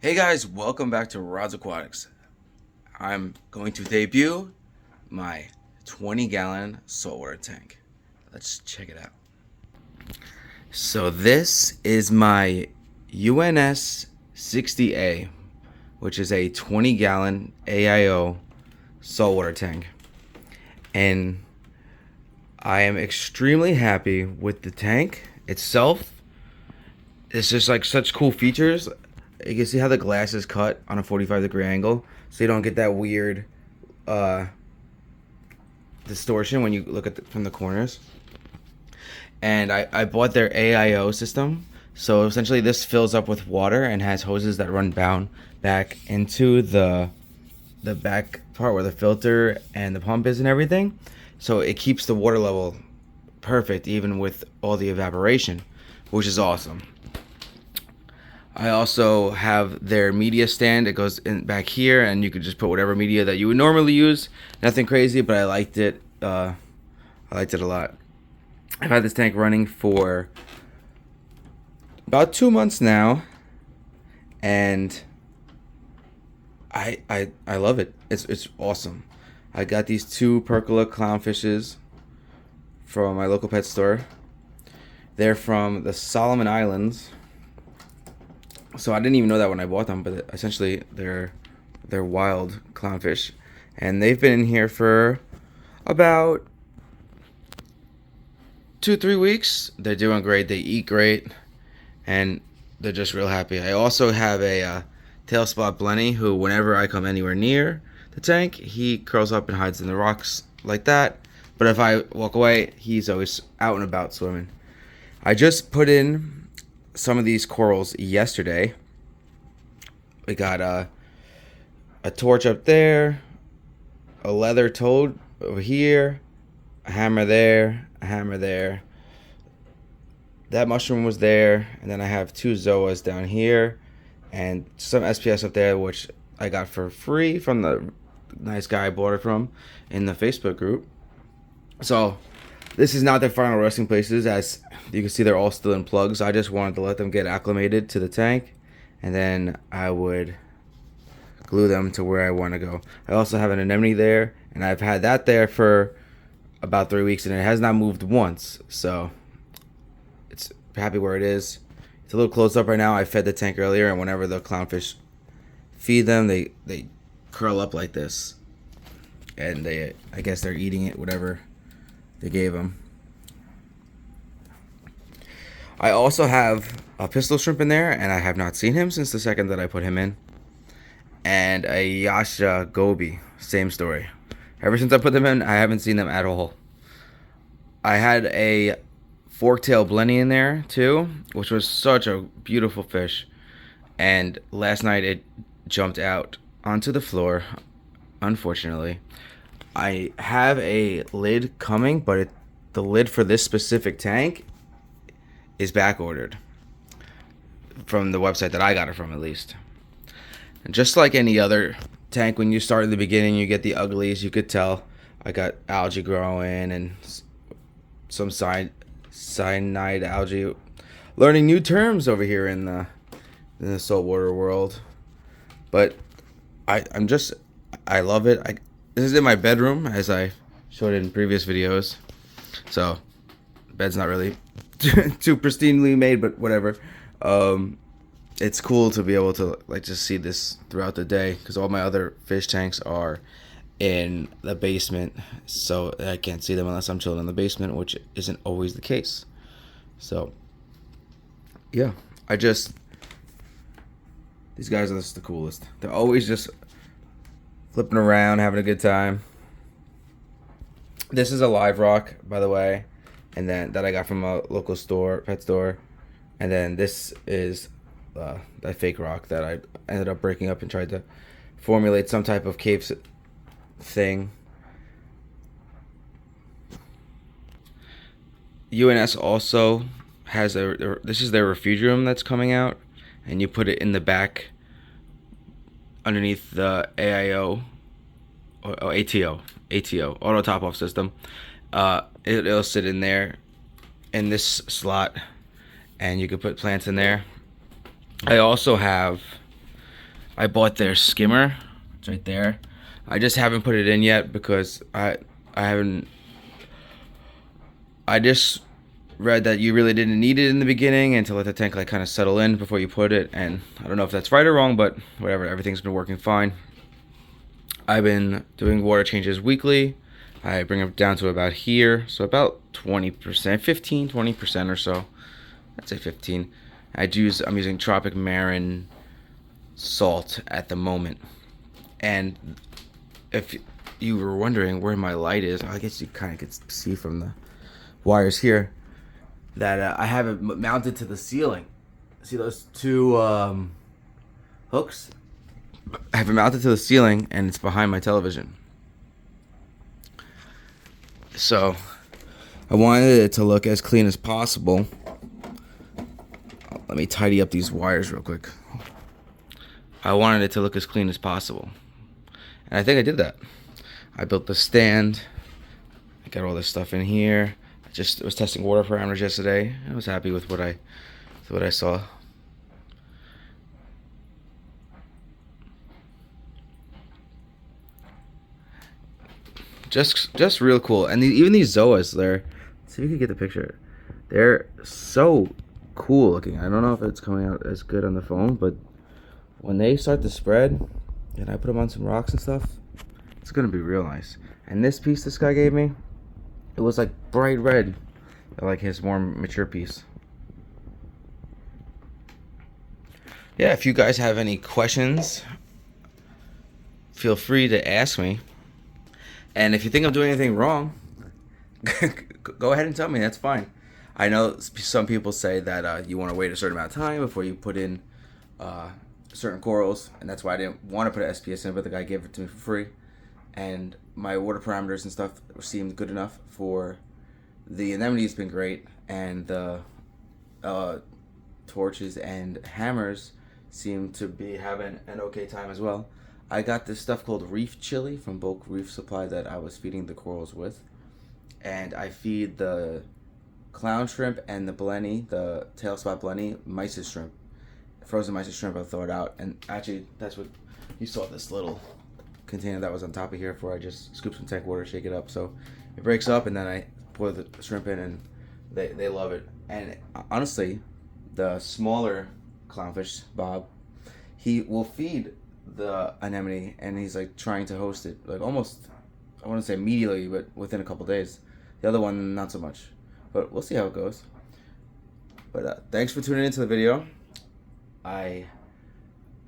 Hey guys, welcome back to Rods Aquatics. I'm going to debut my 20-gallon saltwater tank. Let's check it out. So this is my UNS 60A, which is a 20-gallon AIO saltwater tank. And I am extremely happy with the tank itself. It's just like such cool features. You can see how the glass is cut on a 45-degree angle, so you don't get that weird uh, distortion when you look at from the corners. And I bought their AIO system, so essentially this fills up with water and has hoses that run down back into the back part where the filter and the pump is and everything. So it keeps the water level perfect even with all the evaporation, which is awesome. I also have their media stand. It goes in back here, and you could just put whatever media that you would normally use. Nothing crazy, but I liked it. I liked it a lot. I've had this tank running for about 2 months now, and I love it. It's awesome. I got these two pergola clownfishes from my local pet store. They're from the Solomon Islands. So I didn't even know that when I bought them, but essentially they're wild clownfish, and they've been in here for about 2-3 weeks. They're doing great. They eat great, and they're just real happy. I also have a tail spot blenny who, whenever I come anywhere near the tank, he curls up and hides in the rocks like that. But if I walk away, he's always out and about swimming. I just put in some of these corals yesterday. We got a torch up there, a leather toad over here, a hammer there, a hammer there. That mushroom was there, and then I have two zoas down here, and some SPS up there, which I got for free from the nice guy I bought it from in the Facebook group. So this is not their final resting places. As you can see, they're all still in plugs. I just wanted to let them get acclimated to the tank, and then I would glue them to where I want to go. I also have an anemone there, and I've had that there for about 3 weeks, and it has not moved once. So it's happy where it is. It's a little closed up right now. I fed the tank earlier, and whenever the clownfish feed them, they curl up like this, and I guess they're eating it, whatever they gave him. I also have a pistol shrimp in there, and I have not seen him since the second that I put him in. And a Yasha goby, same story. Ever since I put them in, I haven't seen them at all. I had a fork-tail blenny in there too, which was such a beautiful fish. And last night it jumped out onto the floor, unfortunately. I have a lid coming, but the lid for this specific tank is back ordered from the website that I got it from, at least. And just like any other tank, when you start in the beginning, you get the uglies. You could tell I got algae growing and some cyanide algae. Learning new terms over here in the saltwater world, but I love it. This is in my bedroom, as I showed in previous videos. So, the bed's not really too pristinely made, but whatever. It's cool to be able to like just see this throughout the day, because all my other fish tanks are in the basement, so I can't see them unless I'm chilling in the basement, which isn't always the case. So, yeah, these guys are just the coolest. They're always just flipping around, having a good time. This is a live rock, by the way, and then that I got from a local store, pet store. And then this is that fake rock that I ended up breaking up and tried to formulate some type of cave thing. UNS also has this is their refugium that's coming out, and you put it in the back underneath the AIO or ATO auto top off system. It'll sit in there in this slot, and you can put plants in there. I also have I bought their skimmer. It's right there. I just haven't put it in yet because I haven't. I just read that you really didn't need it in the beginning and to let the tank like kind of settle in before you put it. And I don't know if that's right or wrong, but whatever. Everything's been working fine. I've been doing water changes weekly. I bring it down to about here, so about 20%, 15, 20% or so. I'd say 15. I'm using Tropic Marin salt at the moment. And if you were wondering where my light is, I guess you kind of could see from the wires here that I have it mounted to the ceiling. See those two hooks? I have it mounted to the ceiling and it's behind my television. So I wanted it to look as clean as possible. Let me tidy up these wires real quick. I wanted it to look as clean as possible. And I think I did that. I built the stand. I got all this stuff in here. I just was testing water parameters yesterday. I was happy with what I saw. Just real cool. And even these Zoas, let's see if you can get the picture. They're so cool looking. I don't know if it's coming out as good on the phone, but when they start to spread and I put them on some rocks and stuff, it's gonna be real nice. And this piece this guy gave me, it was like bright red, like his more mature piece. Yeah, if you guys have any questions, feel free to ask me. And if you think I'm doing anything wrong, go ahead and tell me. That's fine. I know some people say that you want to wait a certain amount of time before you put in certain corals, and that's why I didn't want to put an SPS in, but the guy gave it to me for free. And my water parameters and stuff seemed good enough for the anemone. Has been great, and the torches and hammers seem to be having an okay time as well. I got this stuff called reef chili from Bulk Reef Supply that I was feeding the corals with, and I feed the clown shrimp and the blenny, the tail spot blenny, mysis shrimp, frozen mysis shrimp. I'll throw it out, and actually that's what you saw, this little container that was on top of here before I just scoop some tank water, shake it up so it breaks up, and then I pour the shrimp in, and they love it. And honestly, the smaller clownfish, Bob, he will feed the anemone, and he's like trying to host it like almost, I want to say immediately, but within a couple days. The other one not so much, but we'll see how it goes. But thanks for tuning into the video. I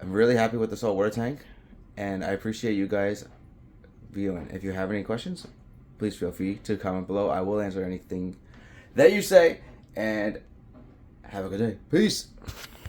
am really happy with the saltwater tank, and I appreciate you guys viewing. If you have any questions, please feel free to comment below. I will answer anything that you say, and have a good day. Peace.